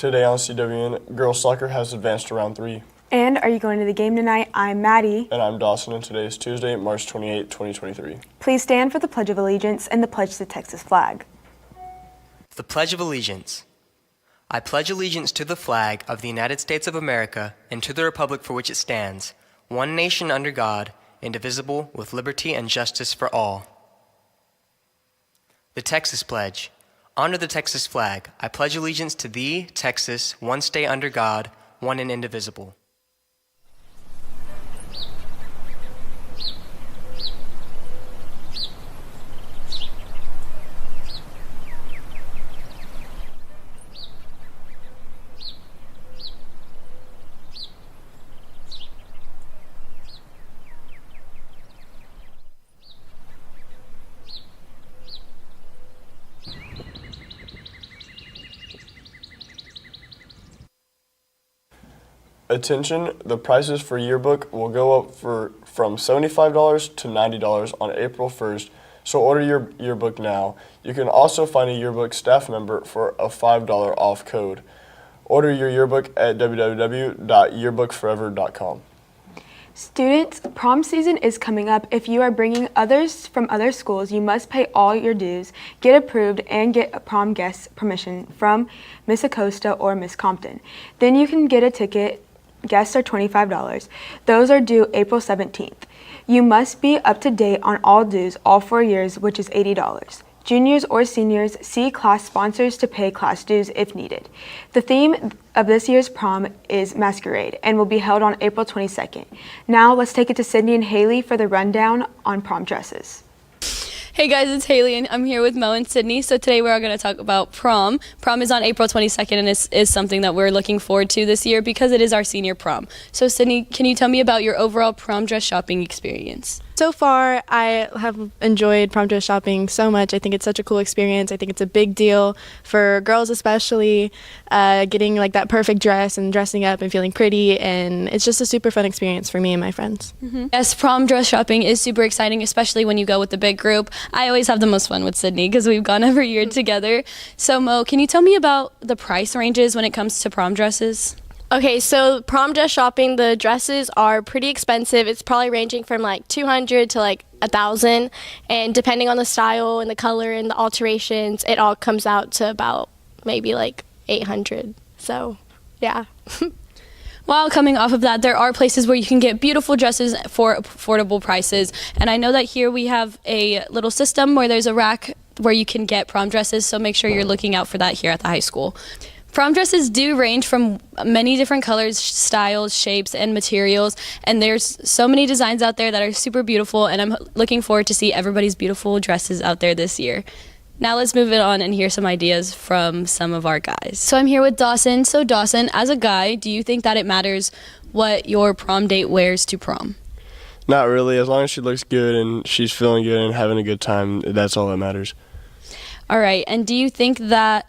Today on CWN, girls soccer has advanced to round 3. And are you going to the game tonight? I'm Maddie. And I'm Dawson, and today is Tuesday, March 28, 2023. Please stand for the Pledge of Allegiance and the pledge to the Texas flag. The Pledge of Allegiance. I pledge allegiance to the flag of the United States of America and to the republic for which it stands, one nation under God, indivisible, with liberty and justice for all. The Texas Pledge. Under the Texas flag, I pledge allegiance to thee, Texas, one state under God, one and indivisible. Attention, the prices for yearbook will go up from $75 to $90 on April 1st, so order your yearbook now. You can also find a yearbook staff member for a $5 off code. Order your yearbook at www.yearbookforever.com. Students, prom season is coming up. If you are bringing others from other schools, you must pay all your dues, get approved, and get a prom guest permission from Miss Acosta or Miss Compton. Then you can get a ticket. Guests are $25. Those are due April 17th. You must be up to date on all dues all 4 years, which is $80. Juniors or seniors, see class sponsors to pay class dues if needed. The theme of this year's prom is Masquerade and will be held on April 22nd. Now let's take it to Sydney and Haley for the rundown on prom dresses. Hey guys, it's Haley and I'm here with Mo and Sydney. So today we're all going to talk about prom. Prom is on April 22nd and is something that we're looking forward to this year because it is our senior prom. So Sydney, can you tell me about your overall prom dress shopping experience? So far, I have enjoyed prom dress shopping so much. I think it's such a cool experience. I think it's a big deal for girls especially, getting like that perfect dress and dressing up and feeling pretty, and it's just a super fun experience for me and my friends. Mm-hmm. Yes, prom dress shopping is super exciting, especially when you go with the big group. I always have the most fun with Sydney because we've gone every year together. So Mo, can you tell me about the price ranges when it comes to prom dresses? Okay, so prom dress shopping, the dresses are pretty expensive. It's probably ranging from like $200 to like $1,000, and depending on the style and the color and the alterations, it all comes out to about maybe like $800. So, yeah. While coming off of that, there are places where you can get beautiful dresses for affordable prices, and I know that here we have a little system where there's a rack where you can get prom dresses, so make sure you're looking out for that here at the high school. Prom dresses do range from many different colors, styles, shapes, and materials, and there's so many designs out there that are super beautiful, and I'm looking forward to see everybody's beautiful dresses out there this year. Now let's move it on and hear some ideas from some of our guys. So I'm here with Dawson. So Dawson, as a guy, do you think that it matters what your prom date wears to prom? Not really. As long as she looks good and she's feeling good and having a good time, that's all that matters. All right, and do you think that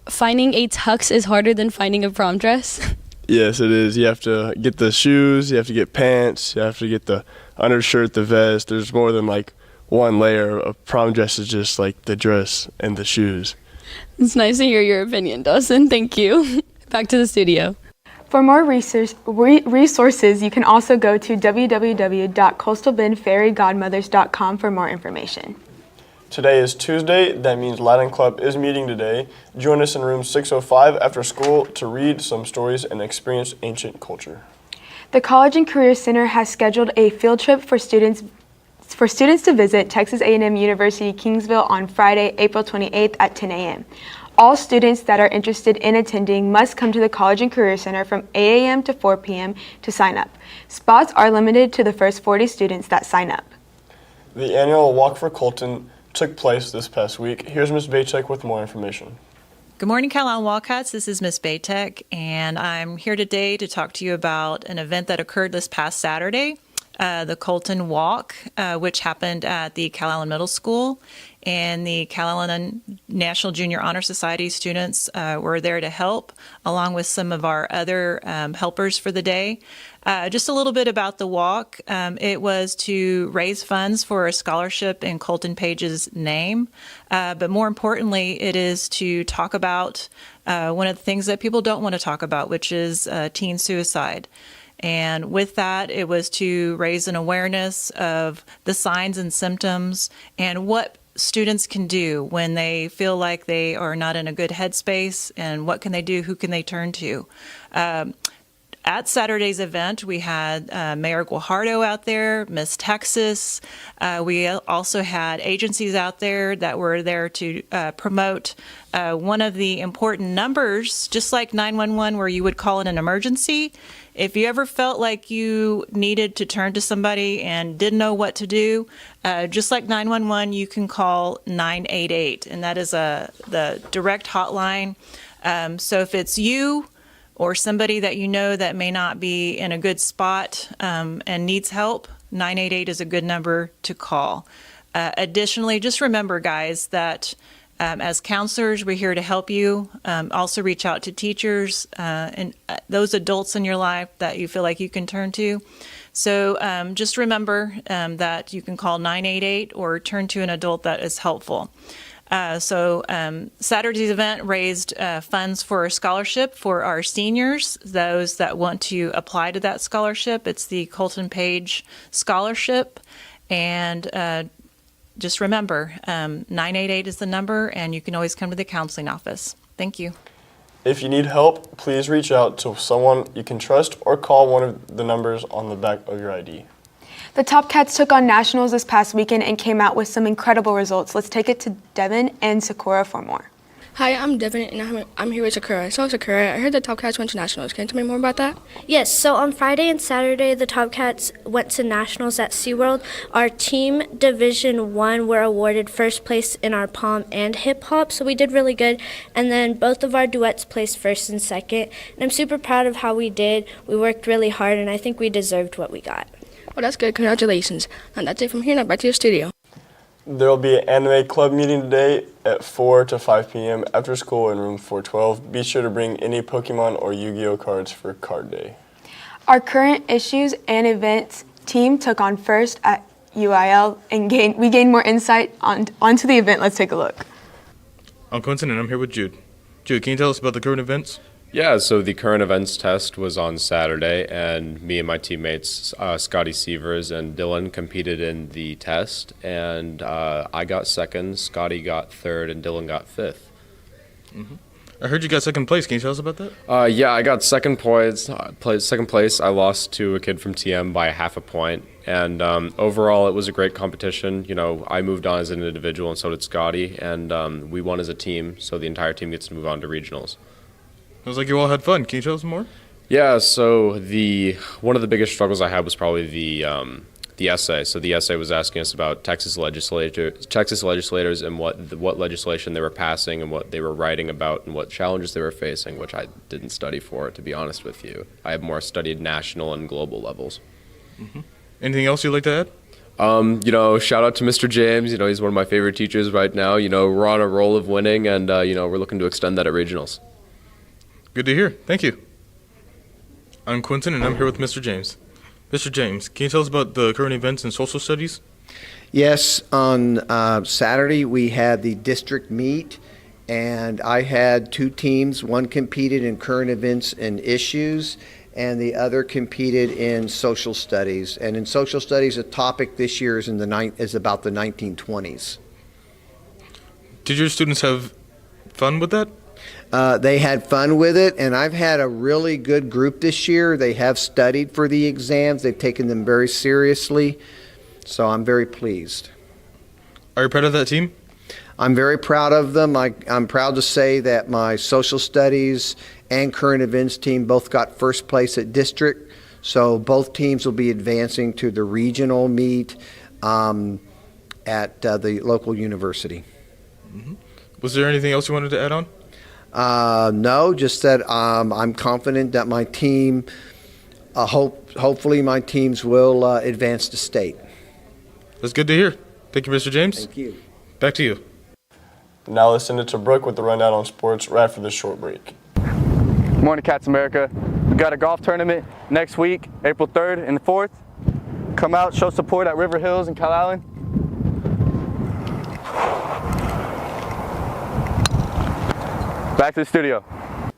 finding a tux is harder than finding a prom dress? Yes, it is. You have to get the shoes, you have to get pants, you have to get the undershirt, the vest. There's more than like one layer. A prom dress is just like the dress and the shoes. It's nice to hear your opinion, Dawson. Thank you. Back to the studio. For more resources, you can also go to www.coastalbendfairygodmothers.com for more information. Today is Tuesday. That means Latin Club is meeting today. Join us in room 605 after school to read some stories and experience ancient culture. The College and Career Center has scheduled a field trip for students to visit Texas A&M University Kingsville on Friday, April 28th at 10 a.m. All students that are interested in attending must come to the College and Career Center from 8 a.m. to 4 p.m. to sign up. Spots are limited to the first 40 students that sign up. The annual Walk for Colton took place this past week. Here's Ms. Baychek with more information. Good morning, Calallen Wildcats. This is Ms. Baytek, and I'm here today to talk to you about an event that occurred this past Saturday, the Colton Walk, which happened at the Calallen Middle School. and the Calallen National Junior Honor Society students were there to help, along with some of our other helpers for the day. Just a little bit about the walk. It was to raise funds for a scholarship in Colton Page's name, but more importantly, it is to talk about one of the things that people don't want to talk about, which is teen suicide. And with that, it was to raise an awareness of the signs and symptoms and what students can do when they feel like they are not in a good headspace, and what can they do, who can they turn to. At Saturday's event, we had Mayor Guajardo out there, Miss Texas. We also had agencies out there that were there to promote one of the important numbers, just like 911, where you would call it an emergency. If you ever felt like you needed to turn to somebody and didn't know what to do, just like 911, you can call 988, and that is the direct hotline. So if it's you or somebody that you know that may not be in a good spot and needs help, 988 is a good number to call. Additionally, just remember, guys, that as counselors, we're here to help you. Also reach out to teachers and those adults in your life that you feel like you can turn to. So just remember that you can call 988 or turn to an adult that is helpful. Saturday's event raised funds for a scholarship for our seniors, those that want to apply to that scholarship. It's the Colton Page Scholarship. And just remember, 988 is the number, and you can always come to the counseling office. Thank you. If you need help, please reach out to someone you can trust or call one of the numbers on the back of your ID. The Top Cats took on nationals this past weekend and came out with some incredible results. Let's take it to Devin and Sakura for more. Hi, I'm Devin, and I'm here with Sakura. So, Sakura, I heard the Top Cats went to nationals. Can you tell me more about that? Yes, so on Friday and Saturday, the Top Cats went to nationals at SeaWorld. Our team Division 1 were awarded first place in our pom and hip hop, so we did really good. And then both of our duets placed first and second. And I'm super proud of how we did. We worked really hard, and I think we deserved what we got. Well, that's good. Congratulations. And that's it from here. Now back to the studio. There will be an anime club meeting today at 4 to 5 p.m. after school in room 412. Be sure to bring any Pokemon or Yu-Gi-Oh cards for card day. Our current issues and events team took on first at UIL and we gained more insight onto the event. Let's take a look. I'm Quentin and I'm here with Jude. Jude, can you tell us about the current events? Yeah, so the current events test was on Saturday, and me and my teammates, Scotty Sievers and Dylan, competed in the test, and I got second, Scotty got third, and Dylan got fifth. Mm-hmm. I heard you got second place. Can you tell us about that? Yeah, I got second place. I lost to a kid from TM by half a point, and overall it was a great competition. You know, I moved on as an individual, and so did Scotty, and we won as a team, so the entire team gets to move on to regionals. Sounds like you all had fun. Can you tell us more? Yeah, so one of the biggest struggles I had was probably the essay. So the essay was asking us about Texas legislators and what legislation they were passing and what they were writing about and what challenges they were facing, which I didn't study for, to be honest with you. I have more studied national and global levels. Mm-hmm. Anything else you'd like to add? Shout out to Mr. James. He's one of my favorite teachers right now. We're on a roll of winning, and we're looking to extend that at regionals. Good to hear. Thank you. I'm Quentin, and I'm here with Mr. James. Mr. James, can you tell us about the current events in social studies? Yes, on Saturday we had the district meet, and I had two teams. One competed in current events and issues, and the other competed in social studies. And in social studies, the topic this year is about the 1920s. Did your students have fun with that? They had fun with it, and I've had a really good group this year. They have studied for the exams. They've taken them very seriously, so I'm very pleased. Are you proud of that team? I'm very proud of them. I'm proud to say that my social studies and current events team both got first place at district, so both teams will be advancing to the regional meet at the local university. Mm-hmm. Was there anything else you wanted to add on? No, just that I'm confident that my team, hopefully my teams will advance to state. That's good to hear. Thank you, Mr. James. Thank you. Back to you. Now let's send it to Brooke with the rundown on sports right after this short break. Morning, Cats America. We got a golf tournament next week, April 3rd and 4th. Come out, show support at River Hills in Calallen. Back to the studio.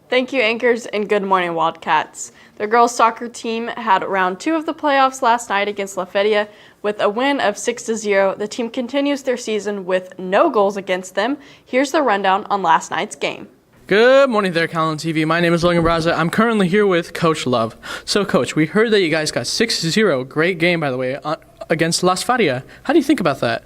Thank you, Anchors, and good morning, Wildcats. The girls' soccer team had round 2 of the playoffs last night against Lafayette with a win of 6-0. The team continues their season with no goals against them. Here's the rundown on last night's game. Good morning there, Calallen TV. My name is Logan Braza. I'm currently here with Coach Love. So, Coach, we heard that you guys got 6-0. Great game, by the way, against Las Faria. How do you think about that?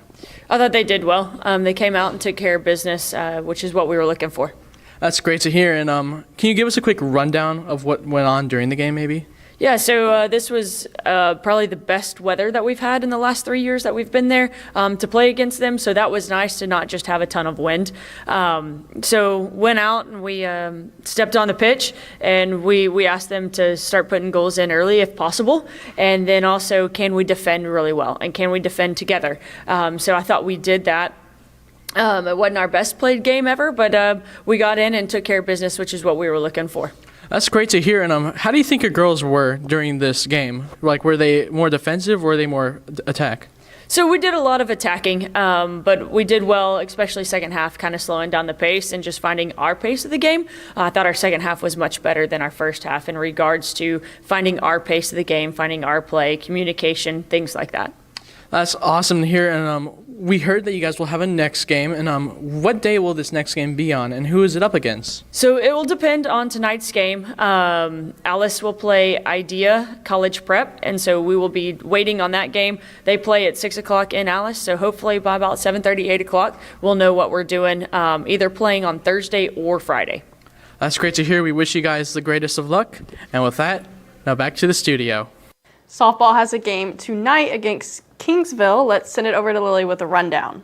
I thought they did well. They came out and took care of business, which is what we were looking for. That's great to hear. And can you give us a quick rundown of what went on during the game, maybe? Yeah, so this was probably the best weather that we've had in the last 3 years that we've been there to play against them. So that was nice to not just have a ton of wind. So went out and we stepped on the pitch and we asked them to start putting goals in early if possible. And then also, can we defend really well and can we defend together? So I thought we did that. It wasn't our best played game ever, but we got in and took care of business, which is what we were looking for. That's great to hear. And how do you think your girls were during this game? Like, were they more defensive or were they more attack? So we did a lot of attacking, but we did well, especially second half, kind of slowing down the pace and just finding our pace of the game. I thought our second half was much better than our first half in regards to finding our pace of the game, finding our play, communication, things like that. That's awesome to hear. And we heard that you guys will have a next game. And what day will this next game be on? And who is it up against? So it will depend on tonight's game. Alice will play Idea College Prep. And so we will be waiting on that game. They play at 6 o'clock in Alice. So hopefully by about 7:30, 8 o'clock, we'll know what we're doing, either playing on Thursday or Friday. That's great to hear. We wish you guys the greatest of luck. And with that, now back to the studio. Softball has a game tonight against Kingsville. Let's send it over to Lily with a rundown.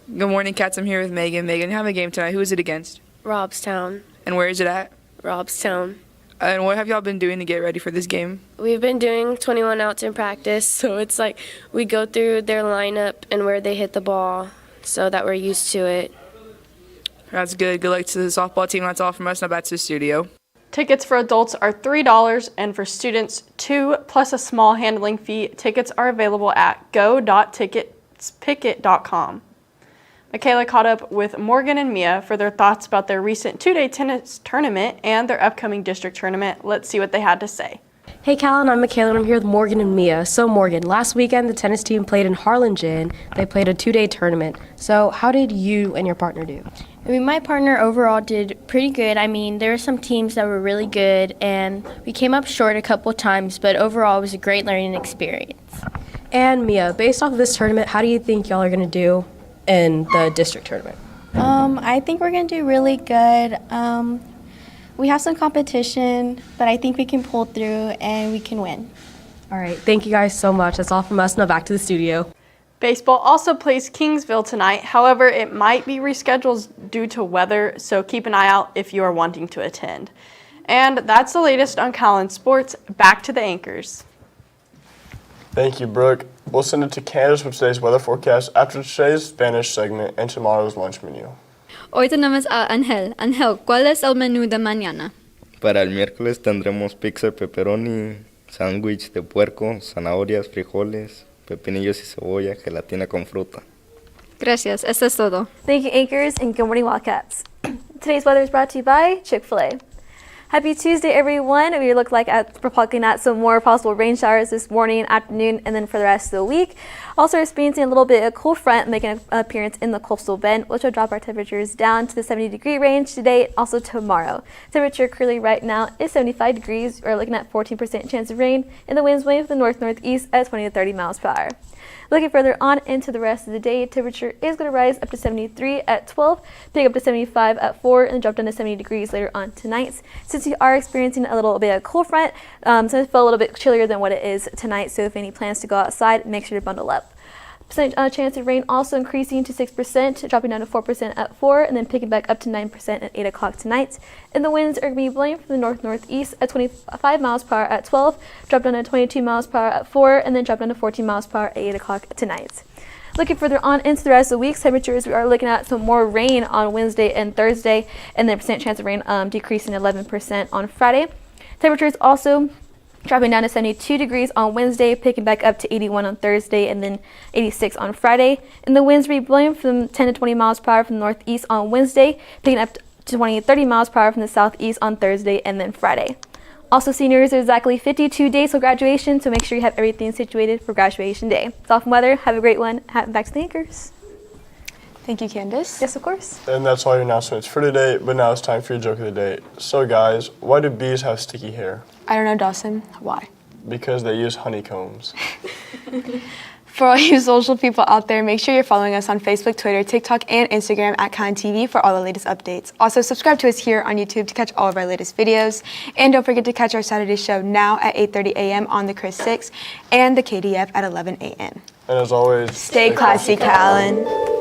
Good morning, Cats. I'm here with Megan. Megan, you have a game tonight. Who is it against? Robstown. And where is it at? Robstown. And what have y'all been doing to get ready for this game? We've been doing 21 outs in practice, so it's like we go through their lineup and where they hit the ball so that we're used to it. That's good. Good luck to the softball team. That's all from us. Now back to the studio. Tickets for adults are $3 and for students $2 plus a small handling fee. Tickets are available at go.ticketspicket.com. Michaela caught up with Morgan and Mia for their thoughts about their recent 2-day tennis tournament and their upcoming district tournament. Let's see what they had to say. Hey Calallen, I'm Michaela and I'm here with Morgan and Mia. So Morgan, last weekend the tennis team played in Harlingen. They played a 2-day tournament. So how did you and your partner do? I mean, my partner overall did pretty good. I mean, there were some teams that were really good and we came up short a couple times, but overall it was a great learning experience. And Mia, based off of this tournament, how do you think y'all are going to do in the district tournament? I think we're going to do really good. We have some competition, but I think we can pull through and we can win. All right, thank you guys so much. That's all from us. Now back to the studio. Baseball also plays Kingsville tonight. However, it might be rescheduled due to weather, so keep an eye out if you are wanting to attend. And that's the latest on Calallen Sports. Back to the anchors. Thank you, Brooke. We'll send it to Candace with today's weather forecast after today's Spanish segment and tomorrow's lunch menu. Hoy tenemos a Ángel. Ángel, ¿cuál es el menú de mañana? Para el miércoles tendremos pizza de pepperoni, sándwich de puerco, zanahorias, frijoles, pepinillos y cebolla, gelatina con fruta. Gracias, eso es todo. Thank you, Anchors, and good morning, Wildcats. Today's weather is brought to you by Chick-fil-A. Happy Tuesday, everyone. We look like we're looking at some more possible rain showers this morning, afternoon, and then for the rest of the week. Also experiencing a little bit of a cool front making an appearance in the coastal bend, which will drop our temperatures down to the 70-degree range today, also tomorrow. Temperature currently right now is 75 degrees. We're looking at 14% chance of rain, and the winds blowing from the north-northeast at 20 to 30 miles per hour. Looking further on into the rest of the day, temperature is going to rise up to 73 at 12, pick up to 75 at 4, and drop down to 70 degrees later on tonight. Since we are experiencing a little bit of a cool front, so it feel a little bit chillier than what it is tonight, so if any plans to go outside, make sure to bundle up. Chance of rain also increasing to 6%, dropping down to 4% at 4, and then picking back up to 9% at 8 o'clock tonight. And the winds are going to be blowing from the north-northeast at 25 miles per hour at 12, drop down to 22 miles per hour at 4, and then drop down to 14 miles per hour at 8 o'clock tonight. Looking further on into the rest of the week's temperatures, we are looking at some more rain on Wednesday and Thursday, and then percent chance of rain decreasing 11% on Friday. Temperatures also dropping down to 72 degrees on Wednesday, picking back up to 81 on Thursday, and then 86 on Friday. And the winds will be blowing from 10 to 20 miles per hour from the northeast on Wednesday, picking up to 20 to 30 miles per hour from the southeast on Thursday and then Friday. Also, seniors, there's exactly 52 days till graduation, so make sure you have everything situated for graduation day. It's all from weather. Have a great one. Back to the anchors. Thank you, Candace. Yes, of course. And that's all your announcements for today, but now it's time for your joke of the day. So guys, why do bees have sticky hair? I don't know, Dawson. Why? Because they use honeycombs. For all you social people out there, make sure you're following us on Facebook, Twitter, TikTok, and Instagram at CalallenTV for all the latest updates. Also, subscribe to us here on YouTube to catch all of our latest videos. And don't forget to catch our Saturday show now at 8:30 a.m. on the Chris 6 and the KDF at 11 a.m. And as always, Stay classy, Calallen.